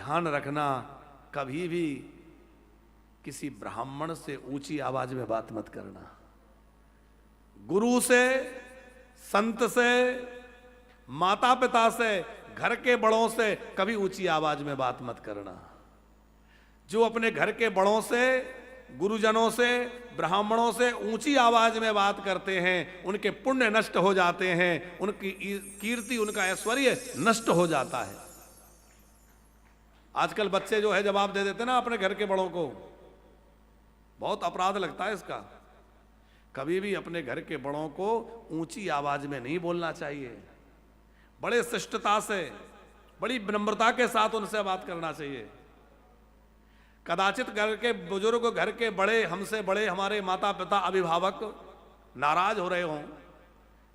ध्यान रखना, कभी भी किसी ब्राह्मण से ऊंची आवाज में बात मत करना। गुरु से, संत से, माता पिता से, घर के बड़ों से कभी ऊंची आवाज में बात मत करना। जो अपने घर के बड़ों से, गुरुजनों से, ब्राह्मणों से ऊंची आवाज में बात करते हैं, उनके पुण्य नष्ट हो जाते हैं, उनकी कीर्ति, उनका ऐश्वर्य नष्ट हो जाता है। आजकल बच्चे जो है जवाब दे देते ना अपने घर के बड़ों को, बहुत अपराध लगता है इसका। कभी भी अपने घर के बड़ों को ऊंची आवाज में नहीं बोलना चाहिए। बड़े शिष्टता से, बड़ी विनम्रता के साथ उनसे बात करना चाहिए। कदाचित घर के बुजुर्ग, घर के बड़े, हमसे बड़े, हमारे माता पिता, अभिभावक नाराज हो रहे हों,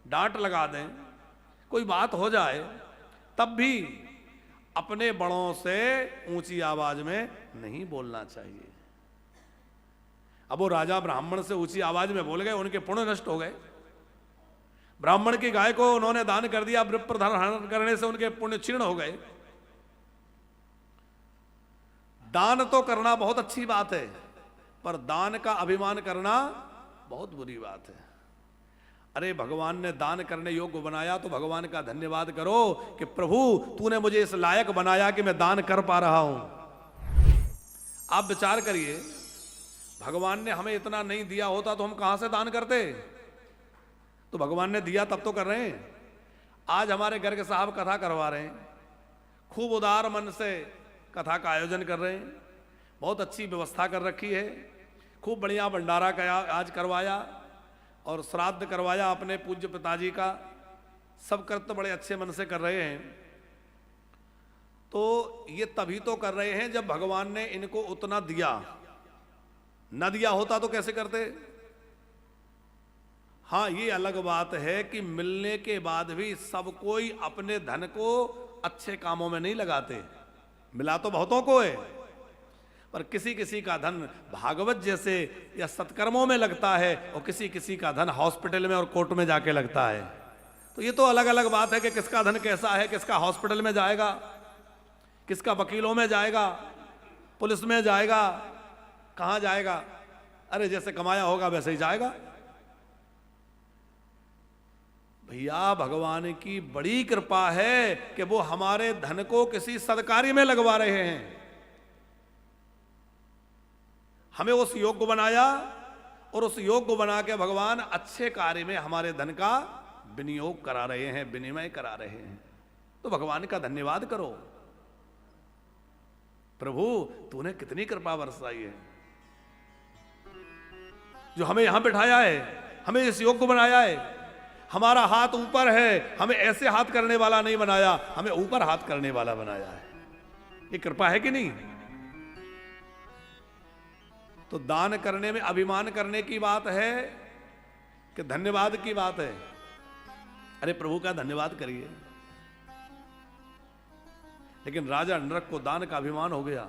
डांट लगा दें, कोई बात हो जाए, तब भी अपने बड़ों से ऊंची आवाज में नहीं बोलना चाहिए। अब वो राजा ब्राह्मण से ऊंची आवाज में बोल गए, उनके पुण्य नष्ट हो गए। ब्राह्मण की गाय को उन्होंने दान कर दिया, विप्रधान हरण करने से उनके पुण्य क्षीण हो गए। दान तो करना बहुत अच्छी बात है, पर दान का अभिमान करना बहुत बुरी बात है। अरे भगवान ने दान करने योग्य बनाया तो भगवान का धन्यवाद करो कि प्रभु तूने मुझे इस लायक बनाया कि मैं दान कर पा रहा हूं। आप विचार करिए, भगवान ने हमें इतना नहीं दिया होता तो हम कहां से दान करते। तो भगवान ने दिया तब तो कर रहे हैं। आज हमारे घर के साहब कथा करवा रहे हैं, खूब उदार मन से कथा का आयोजन कर रहे हैं, बहुत अच्छी व्यवस्था कर रखी है, खूब बढ़िया भंडारा का आज करवाया और श्राद्ध करवाया अपने पूज्य पिताजी का। सब कर्तव्य बड़े अच्छे मन से कर रहे हैं। तो ये तभी तो कर रहे हैं जब भगवान ने इनको उतना दिया। न दिया होता तो कैसे करते। हाँ, ये अलग बात है कि मिलने के बाद भी सब कोई अपने धन को अच्छे कामों में नहीं लगाते। मिला तो बहुतों को है, पर किसी किसी का धन भागवत जैसे या सत्कर्मों में लगता है और किसी किसी का धन हॉस्पिटल में और कोर्ट में जाके लगता है। तो ये तो अलग अलग बात है कि किसका धन कैसा है, किसका हॉस्पिटल में जाएगा, किसका वकीलों में जाएगा, पुलिस में जाएगा, कहां जाएगा। अरे जैसे कमाया होगा वैसे ही जाएगा। भैया भगवान की बड़ी कृपा है कि वो हमारे धन को किसी सदकार्य में लगवा रहे हैं। हमें उस योग्य बनाया और उस योग्य बना के भगवान अच्छे कार्य में हमारे धन का विनियोग करा रहे हैं, विनिमय करा रहे हैं। तो भगवान का धन्यवाद करो। प्रभु तूने कितनी कृपा बरसाई है, जो हमें यहां बिठाया है, हमें इस योग्य बनाया है। हमारा हाथ ऊपर है, हमें ऐसे हाथ करने वाला नहीं बनाया, हमें ऊपर हाथ करने वाला बनाया है। ये कृपा है कि नहीं। तो दान करने में अभिमान करने की बात है कि धन्यवाद की बात है। अरे प्रभु का धन्यवाद करिए। लेकिन राजा नरक को दान का अभिमान हो गया।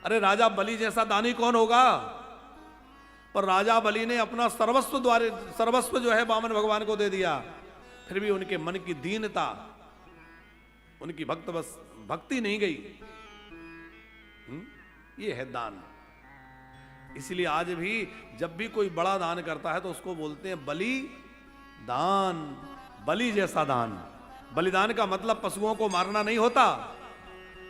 अरे राजा बलि जैसा दानी कौन होगा। पर राजा बलि ने अपना सर्वस्व जो है वामन भगवान को दे दिया। फिर भी उनके मन की दीनता, उनकी भक्ति नहीं गई। ये है दान। इसलिए आज भी जब भी कोई बड़ा दान करता है तो उसको बोलते हैं बलि दान, बलि जैसा दान। बलिदान का मतलब पशुओं को मारना नहीं होता।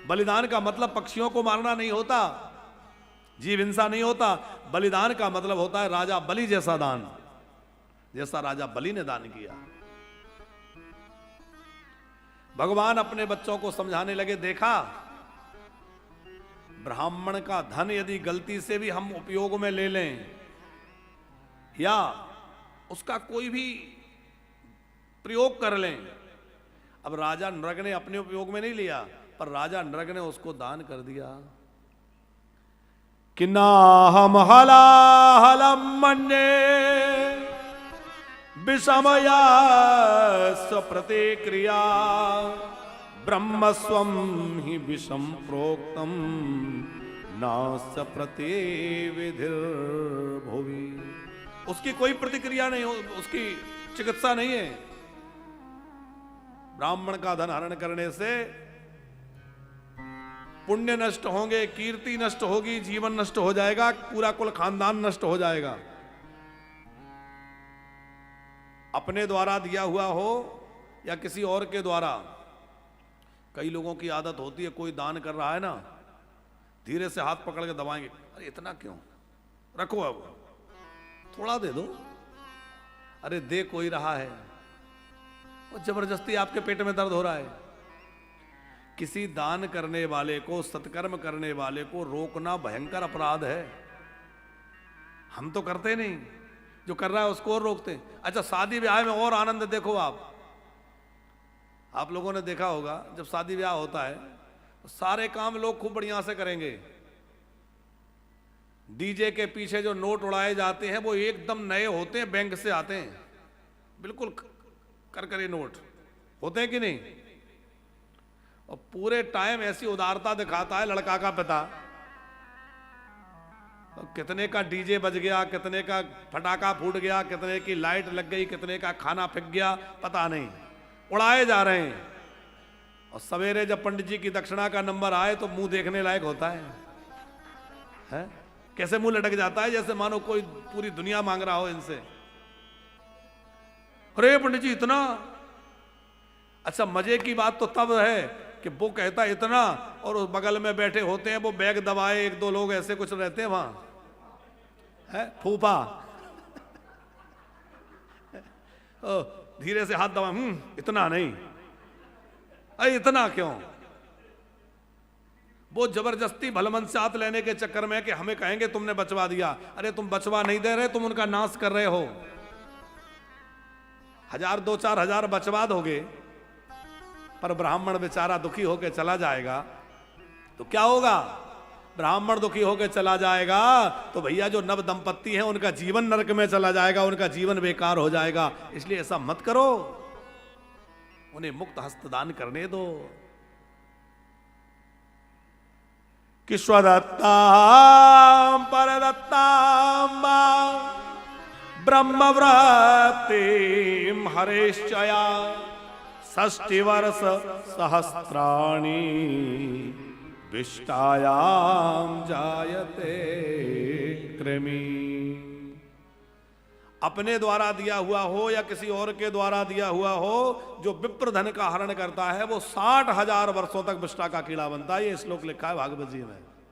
बलिदान का मतलब पक्षियों को मारना नहीं होता, जीव हिंसा नहीं होता। बलिदान का मतलब होता है राजा बलि जैसा दान, जैसा राजा बलि ने दान किया। भगवान अपने बच्चों को समझाने लगे, देखा ब्राह्मण का धन यदि गलती से भी हम उपयोग में ले लें या उसका कोई भी प्रयोग कर लें। अब राजा नृग ने अपने उपयोग में नहीं लिया, पर राजा नृग ने उसको दान कर दिया। कि नाहम हलाहलम मन्ये विषमया स्वप्रतिक्रिया ब्रह्मस्वम ही विषम प्रोक्तम नास प्रतिविधिर भुवि। उसकी कोई प्रतिक्रिया नहीं हो, उसकी चिकित्सा नहीं है। ब्राह्मण का धन हरण करने से पुण्य नष्ट होंगे, कीर्ति नष्ट होगी, जीवन नष्ट हो जाएगा, पूरा कुल खानदान नष्ट हो जाएगा। अपने द्वारा दिया हुआ हो या किसी और के द्वारा। कई लोगों की आदत होती है, कोई दान कर रहा है ना, धीरे से हाथ पकड़ के दबाएंगे, अरे इतना क्यों, रखो अब थोड़ा दे दो। अरे दे कोई रहा है और जबरदस्ती आपके पेट में दर्द हो रहा है। किसी दान करने वाले को, सत्कर्म करने वाले को रोकना भयंकर अपराध है। हम तो करते नहीं, जो कर रहा है उसको और रोकते। अच्छा, शादी ब्याह में और आनंद देखो आप लोगों ने देखा होगा, जब शादी ब्याह होता है तो सारे काम लोग खूब बढ़िया से करेंगे। डीजे के पीछे जो नोट उड़ाए जाते हैं वो एकदम नए होते हैं, बैंक से आते हैं, बिल्कुल करकरे नोट होते हैं कि नहीं। और पूरे टाइम ऐसी उदारता दिखाता है लड़का का पिता। कितने का डीजे बज गया, कितने का फटाका फूट गया, कितने की लाइट लग गई, कितने का खाना फेंक गया, पता नहीं, उड़ाए जा रहे हैं। और सवेरे जब पंडित जी की दक्षिणा का नंबर आए तो मुंह देखने लायक होता है? कैसे मुंह लटक जाता है, जैसे मानो कोई पूरी दुनिया मांग रहा हो इनसे। अरे पंडित जी इतना। अच्छा, मजे की बात तो तब है कि वो कहता इतना और उस बगल में बैठे होते हैं, वो बैग दबाए, एक दो लोग ऐसे कुछ रहते हैं वहां, है फूफा धीरे से हाथ दबा, इतना नहीं, अरे इतना क्यों। वो जबरदस्ती भलमन से हाथ लेने के चक्कर में कि हमें कहेंगे तुमने बचवा दिया। अरे तुम बचवा नहीं दे रहे, तुम उनका नाश कर रहे हो। 1000 2-4 हजार बचवा दोगे, पर ब्राह्मण बेचारा दुखी होकर चला जाएगा तो क्या होगा? ब्राह्मण दुखी होकर चला जाएगा तो भैया जो नव दंपत्ति हैं उनका जीवन नरक में चला जाएगा, उनका जीवन बेकार हो जाएगा। इसलिए ऐसा मत करो, उन्हें मुक्त हस्तदान करने दो। कि स्वदत्तां परदत्तां ब्रह्मव्रतीं हरेश्चया 60 वर्ष सहस्राणि विष्टायां जायते कृमि। अपने द्वारा दिया हुआ हो या किसी और के द्वारा दिया हुआ हो, जो विप्र धन का हरण करता है वो 60,000 वर्षों तक विष्टा का कीड़ा बनता है। ये श्लोक लिखा है भागवत जी में।